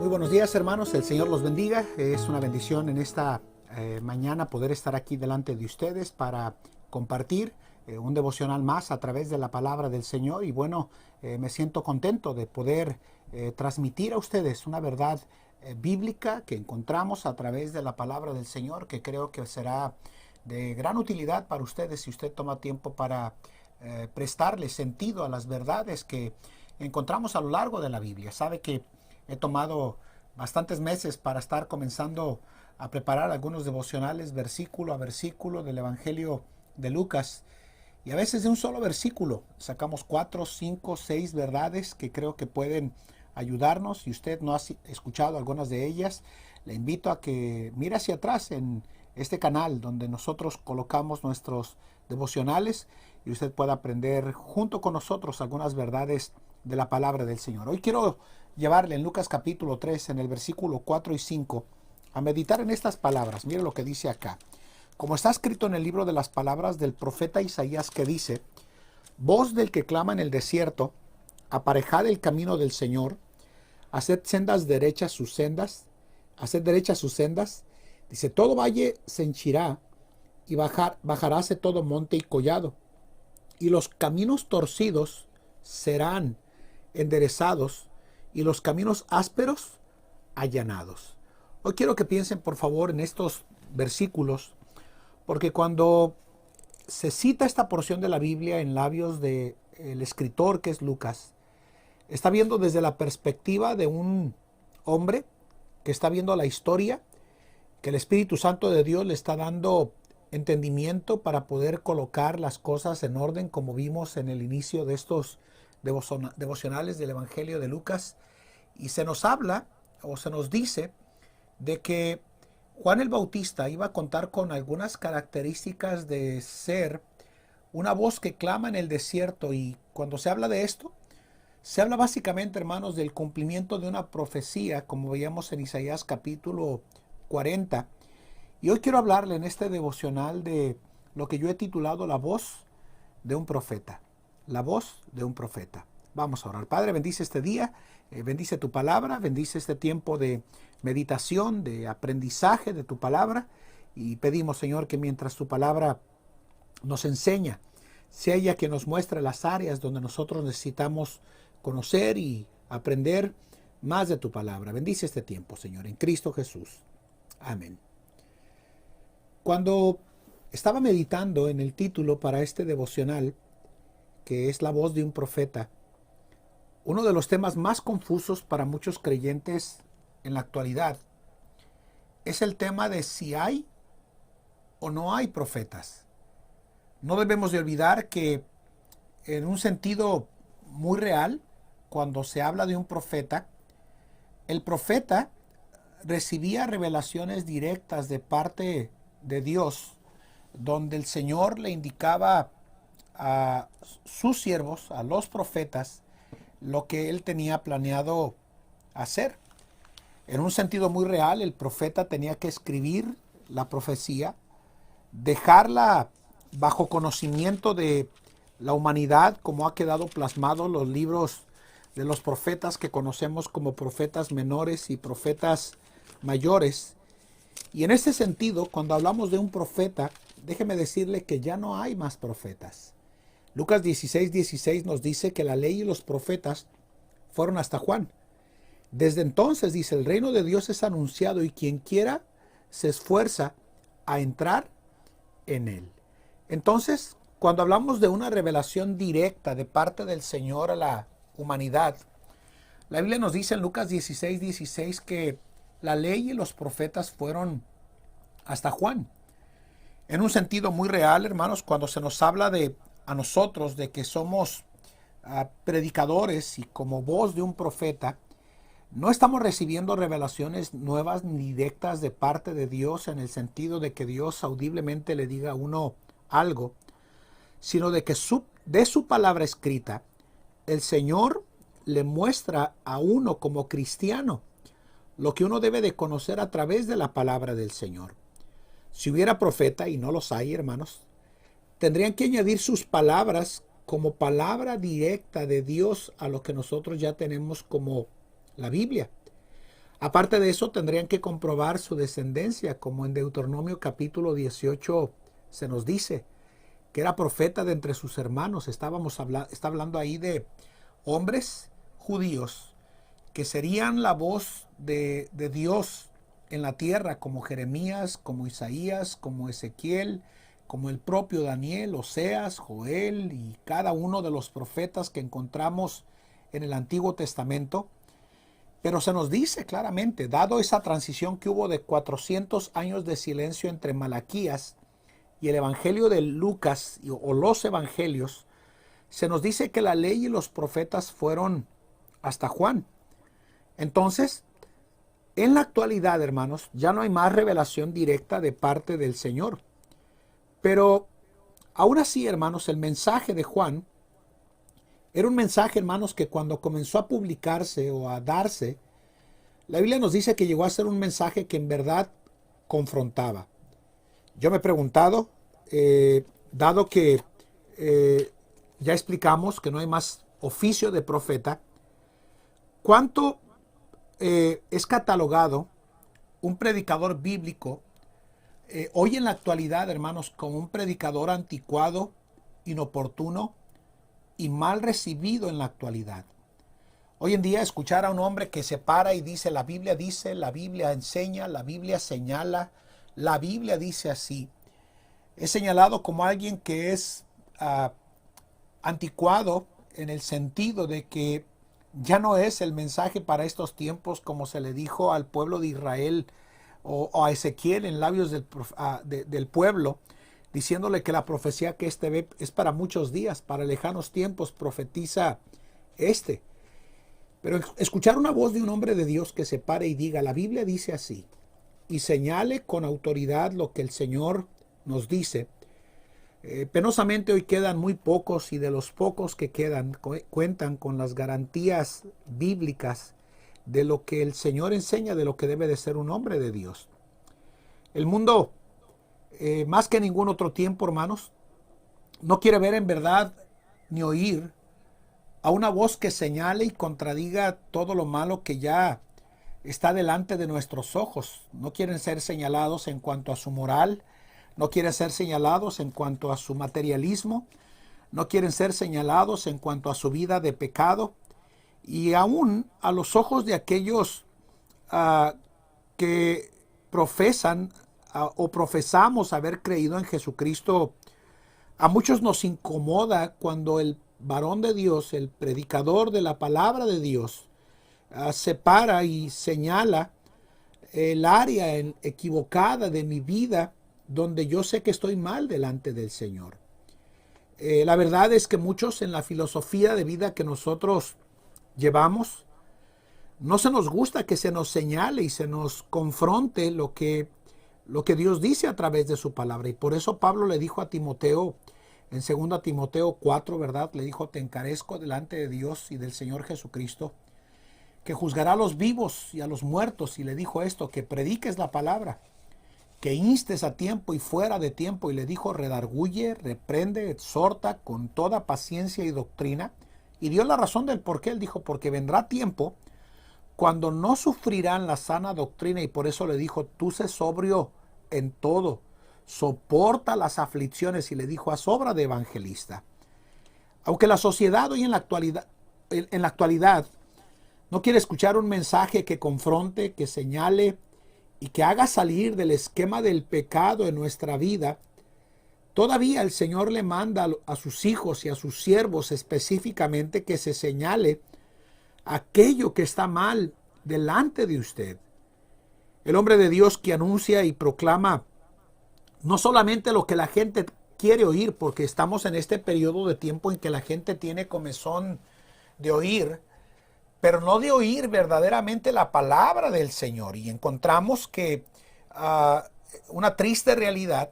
Muy buenos días, hermanos, el Señor los bendiga. Es una bendición en esta mañana poder estar aquí delante de ustedes para compartir un devocional más a través de la palabra del Señor. Y bueno, me siento contento de poder transmitir a ustedes una verdad bíblica que encontramos a través de la palabra del Señor, que creo que será de gran utilidad para ustedes si usted toma tiempo para prestarle sentido a las verdades que encontramos a lo largo de la Biblia. Sabe que he tomado bastantes meses para estar comenzando a preparar algunos devocionales versículo a versículo del Evangelio de Lucas. Y a veces de un solo versículo sacamos 4, 5, 6 verdades que creo que pueden ayudarnos. Si usted no ha escuchado algunas de ellas, le invito a que mire hacia atrás en este canal donde nosotros colocamos nuestros devocionales y usted pueda aprender junto con nosotros algunas verdades de la palabra del Señor. Hoy quiero llevarle en Lucas capítulo 3, en el versículo 4 y 5, a meditar en estas palabras. Mire lo que dice acá. Como está escrito en el libro de las palabras del profeta Isaías, que dice: voz del que clama en el desierto, aparejad el camino del Señor, haced sendas derechas sus sendas, haced derechas sus sendas. Dice: todo valle se henchirá y bajaráse todo monte y collado, y los caminos torcidos serán enderezados, y los caminos ásperos allanados. Hoy quiero que piensen, por favor, en estos versículos, porque cuando se cita esta porción de la Biblia en labios del escritor, que es Lucas, está viendo desde la perspectiva de un hombre que está viendo la historia, que el Espíritu Santo de Dios le está dando entendimiento para poder colocar las cosas en orden, como vimos en el inicio de estos devocionales del Evangelio de Lucas. Y se nos habla o se nos dice de que Juan el Bautista iba a contar con algunas características de ser una voz que clama en el desierto. Y cuando se habla de esto, se habla básicamente, hermanos, del cumplimiento de una profecía, como veíamos en Isaías capítulo 40. Y hoy quiero hablarle en este devocional de lo que yo he titulado la voz de un profeta. La voz de un profeta. Vamos a orar. Padre, bendice este día, bendice tu palabra, bendice este tiempo de meditación, de aprendizaje de tu palabra. Y pedimos, Señor, que mientras tu palabra nos enseña, sea ella que nos muestre las áreas donde nosotros necesitamos conocer y aprender más de tu palabra. Bendice este tiempo, Señor, en Cristo Jesús. Amén. Cuando estaba meditando en el título para este devocional, que es la voz de un profeta, uno de los temas más confusos para muchos creyentes en la actualidad es el tema de si hay o no hay profetas. No debemos de olvidar que en un sentido muy real, cuando se habla de un profeta, el profeta recibía revelaciones directas de parte de Dios, donde el Señor le indicaba a sus siervos, a los profetas, lo que él tenía planeado hacer. En un sentido muy real, el profeta tenía que escribir la profecía, dejarla bajo conocimiento de la humanidad, como ha quedado plasmado en los libros de los profetas que conocemos como profetas menores y profetas mayores. Y en ese sentido, cuando hablamos de un profeta, déjeme decirle que ya no hay más profetas. Lucas 16:16 nos dice que la ley y los profetas fueron hasta Juan. Desde entonces, dice, el reino de Dios es anunciado y quien quiera se esfuerza a entrar en él. Entonces, cuando hablamos de una revelación directa de parte del Señor a la humanidad, la Biblia nos dice en Lucas 16:16 que la ley y los profetas fueron hasta Juan. En un sentido muy real, hermanos, cuando se nos habla de a nosotros de que somos predicadores y como voz de un profeta, no estamos recibiendo revelaciones nuevas ni directas de parte de Dios en el sentido de que Dios audiblemente le diga a uno algo, sino de que de su palabra escrita, el Señor le muestra a uno como cristiano lo que uno debe de conocer a través de la palabra del Señor. Si hubiera profeta, y no los hay, hermanos, tendrían que añadir sus palabras como palabra directa de Dios a lo que nosotros ya tenemos como la Biblia. Aparte de eso, tendrían que comprobar su descendencia, como en Deuteronomio capítulo 18 se nos dice, que era profeta de entre sus hermanos. Está hablando ahí de hombres judíos que serían la voz de Dios en la tierra, como Jeremías, como Isaías, como Ezequiel, como el propio Daniel, Oseas, Joel y cada uno de los profetas que encontramos en el Antiguo Testamento. Pero se nos dice claramente, dado esa transición que hubo de 400 años de silencio entre Malaquías y el Evangelio de Lucas o los Evangelios, se nos dice que la ley y los profetas fueron hasta Juan. Entonces, en la actualidad, hermanos, ya no hay más revelación directa de parte del Señor. Pero aún así, hermanos, el mensaje de Juan era un mensaje, hermanos, que cuando comenzó a publicarse o a darse, la Biblia nos dice que llegó a ser un mensaje que en verdad confrontaba. Yo me he preguntado, dado que ya explicamos que no hay más oficio de profeta, ¿cuánto es catalogado un predicador bíblico hoy en la actualidad, hermanos, como un predicador anticuado, inoportuno y mal recibido en la actualidad? Hoy en día escuchar a un hombre que se para y dice, la Biblia enseña, la Biblia señala, la Biblia dice así, es señalado como alguien que es anticuado en el sentido de que ya no es el mensaje para estos tiempos como se le dijo al pueblo de Israel o a Ezequiel en labios del pueblo, diciéndole que la profecía que ve es para muchos días, para lejanos tiempos profetiza este. Pero escuchar una voz de un hombre de Dios que se pare y diga, la Biblia dice así, y señale con autoridad lo que el Señor nos dice, penosamente hoy quedan muy pocos, y de los pocos que quedan cuentan con las garantías bíblicas de lo que el Señor enseña, de lo que debe de ser un hombre de Dios. El mundo, más que ningún otro tiempo, hermanos, no quiere ver en verdad ni oír a una voz que señale y contradiga todo lo malo que ya está delante de nuestros ojos. No quieren ser señalados en cuanto a su moral, no quieren ser señalados en cuanto a su materialismo, no quieren ser señalados en cuanto a su vida de pecado, y aún a los ojos de aquellos que profesan o profesamos haber creído en Jesucristo, a muchos nos incomoda cuando el varón de Dios, el predicador de la palabra de Dios, se para y señala el área equivocada de mi vida donde yo sé que estoy mal delante del Señor. La verdad es que muchos en la filosofía de vida que nosotros llevamos, no se nos gusta que se nos señale y se nos confronte lo que Dios dice a través de su palabra. Y por eso Pablo le dijo a Timoteo, en 2 Timoteo 4, ¿verdad? Le dijo, te encarezco delante de Dios y del Señor Jesucristo, que juzgará a los vivos y a los muertos. Y le dijo esto, que prediques la palabra, que instes a tiempo y fuera de tiempo. Y le dijo, redarguye, reprende, exhorta con toda paciencia y doctrina. Y dio la razón del por qué. Él dijo, porque vendrá tiempo cuando no sufrirán la sana doctrina. Y por eso le dijo, tú sé sobrio en todo, soporta las aflicciones. Y le dijo, haz obra de evangelista. Aunque la sociedad hoy en la actualidad no quiere escuchar un mensaje que confronte, que señale y que haga salir del esquema del pecado en nuestra vida, todavía el Señor le manda a sus hijos y a sus siervos específicamente que se señale aquello que está mal delante de usted. El hombre de Dios que anuncia y proclama no solamente lo que la gente quiere oír, porque estamos en este periodo de tiempo en que la gente tiene comezón de oír, pero no de oír verdaderamente la palabra del Señor. Y encontramos que una triste realidad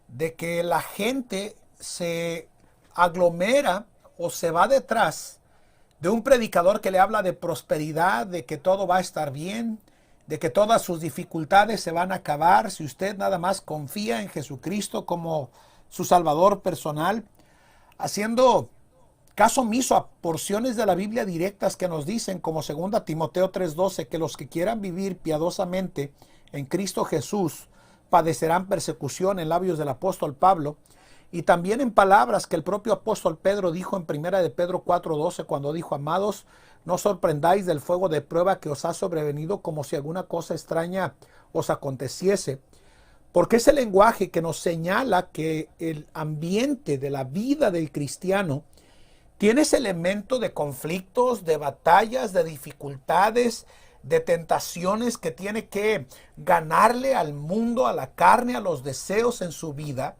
de que la gente se aglomera o se va detrás de un predicador que le habla de prosperidad, de que todo va a estar bien, de que todas sus dificultades se van a acabar si usted nada más confía en Jesucristo como su Salvador personal, haciendo caso omiso a porciones de la Biblia directas que nos dicen, como 2 Timoteo 3:12, que los que quieran vivir piadosamente en Cristo Jesús padecerán persecución, en labios del apóstol Pablo, y también en palabras que el propio apóstol Pedro dijo en 1 de Pedro 4:12, cuando dijo: amados, no sorprendáis del fuego de prueba que os ha sobrevenido como si alguna cosa extraña os aconteciese, porque es el lenguaje que nos señala que el ambiente de la vida del cristiano tiene ese elemento de conflictos, de batallas, de dificultades, de tentaciones que tiene que ganarle al mundo, a la carne, a los deseos en su vida.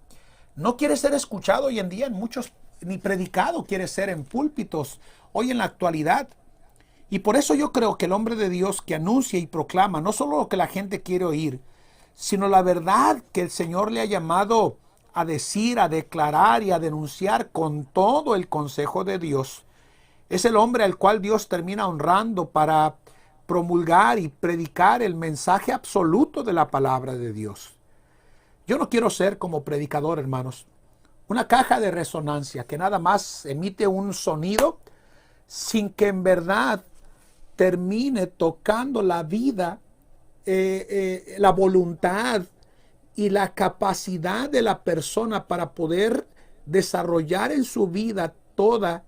No quiere ser escuchado hoy en día en muchos, ni predicado quiere ser en púlpitos hoy en la actualidad. Y por eso yo creo que el hombre de Dios que anuncia y proclama no solo lo que la gente quiere oír, sino la verdad que el Señor le ha llamado a decir, a declarar y a denunciar con todo el consejo de Dios, es el hombre al cual Dios termina honrando para promulgar y predicar el mensaje absoluto de la palabra de Dios. Yo no quiero ser como predicador, hermanos, una caja de resonancia que nada más emite un sonido sin que en verdad termine tocando la vida, la voluntad y la capacidad de la persona para poder desarrollar en su vida toda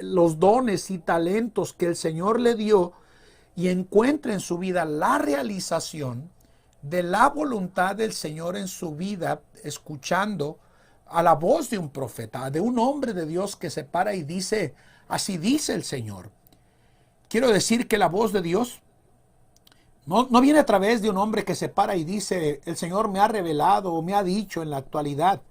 los dones y talentos que el Señor le dio, y encuentre en su vida la realización de la voluntad del Señor en su vida, escuchando a la voz de un profeta, de un hombre de Dios que se para y dice: así dice el Señor. Quiero decir que la voz de Dios no viene a través de un hombre que se para y dice: el Señor me ha revelado o me ha dicho en la actualidad.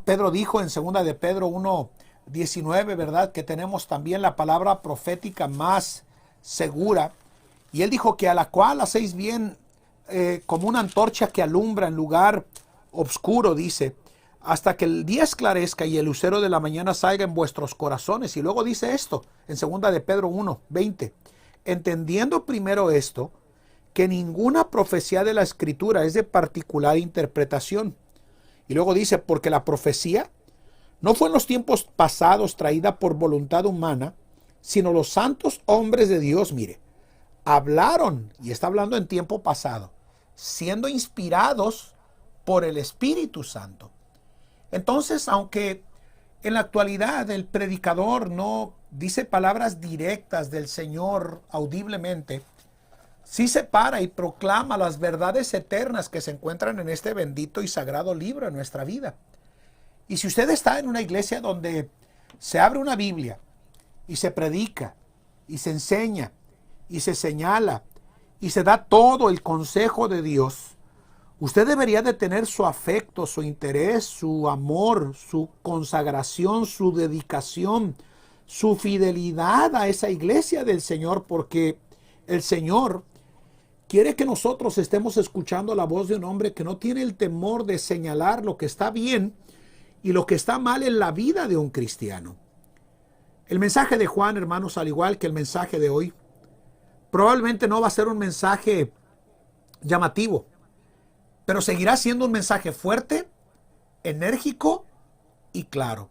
Pedro dijo en 2 de Pedro 1:19, ¿verdad?, que tenemos también la palabra profética más segura. Y él dijo que a la cual hacéis bien, como una antorcha que alumbra en lugar oscuro, dice, hasta que el día esclarezca y el lucero de la mañana salga en vuestros corazones. Y luego dice esto en 2 de Pedro 1:20. Entendiendo primero esto, que ninguna profecía de la Escritura es de particular interpretación. Y luego dice: porque la profecía no fue en los tiempos pasados traída por voluntad humana, sino los santos hombres de Dios, mire, hablaron, y está hablando en tiempo pasado, siendo inspirados por el Espíritu Santo. Entonces, aunque en la actualidad el predicador no dice palabras directas del Señor audiblemente, sí se para y proclama las verdades eternas que se encuentran en este bendito y sagrado libro de nuestra vida. Y si usted está en una iglesia donde se abre una Biblia y se predica y se enseña y se señala y se da todo el consejo de Dios, usted debería de tener su afecto, su interés, su amor, su consagración, su dedicación, su fidelidad a esa iglesia del Señor, porque el Señor quiere que nosotros estemos escuchando la voz de un hombre que no tiene el temor de señalar lo que está bien y lo que está mal en la vida de un cristiano. El mensaje de Juan, hermanos, al igual que el mensaje de hoy, probablemente no va a ser un mensaje llamativo, pero seguirá siendo un mensaje fuerte, enérgico y claro.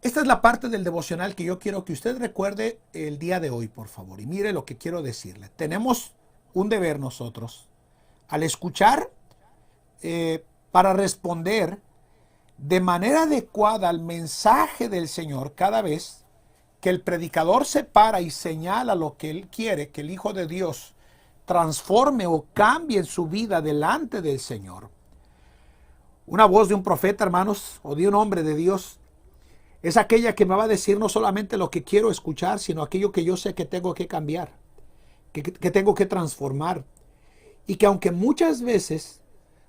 Esta es la parte del devocional que yo quiero que usted recuerde el día de hoy, por favor. Y mire lo que quiero decirle. Tenemos un deber nosotros, al escuchar, para responder de manera adecuada al mensaje del Señor cada vez que el predicador se para y señala lo que él quiere que el Hijo de Dios transforme o cambie en su vida delante del Señor. Una voz de un profeta, hermanos, o de un hombre de Dios, es aquella que me va a decir no solamente lo que quiero escuchar, sino aquello que yo sé que tengo que cambiar, que tengo que transformar. Y que aunque muchas veces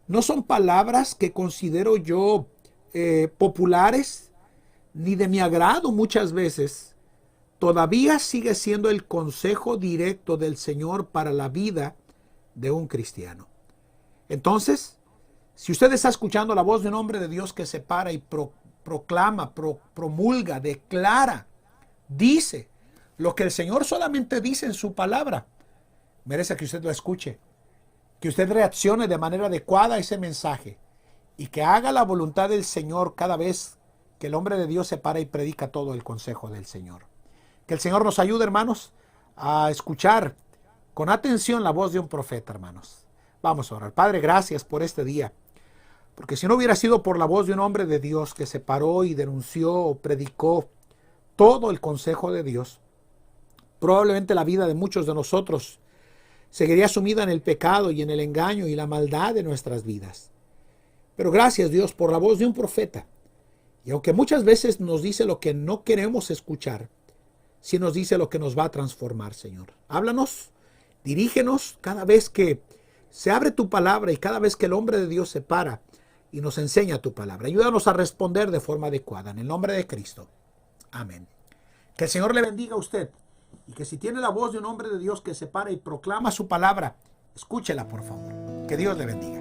no son palabras que considero yo populares, ni de mi agrado muchas veces, todavía sigue siendo el consejo directo del Señor para la vida de un cristiano. Entonces, si usted está escuchando la voz de un hombre de Dios que se para y proclama, promulga, declara, dice lo que el Señor solamente dice en su palabra, merece que usted lo escuche, que usted reaccione de manera adecuada a ese mensaje y que haga la voluntad del Señor cada vez que el hombre de Dios se para y predica todo el consejo del Señor. Que el Señor nos ayude, hermanos, a escuchar con atención la voz de un profeta, hermanos. Vamos a orar. Padre, gracias por este día. Porque si no hubiera sido por la voz de un hombre de Dios que se paró y denunció o predicó todo el consejo de Dios, probablemente la vida de muchos de nosotros seguiría sumida en el pecado y en el engaño y la maldad de nuestras vidas. Pero gracias, Dios, por la voz de un profeta. Y aunque muchas veces nos dice lo que no queremos escuchar, sí nos dice lo que nos va a transformar, Señor. Háblanos, dirígenos cada vez que se abre tu palabra y cada vez que el hombre de Dios se para y nos enseña tu palabra. Ayúdanos a responder de forma adecuada. En el nombre de Cristo. Amén. Que el Señor le bendiga a usted. Y que si tiene la voz de un hombre de Dios que se para y proclama su palabra, escúchela, por favor. Que Dios le bendiga.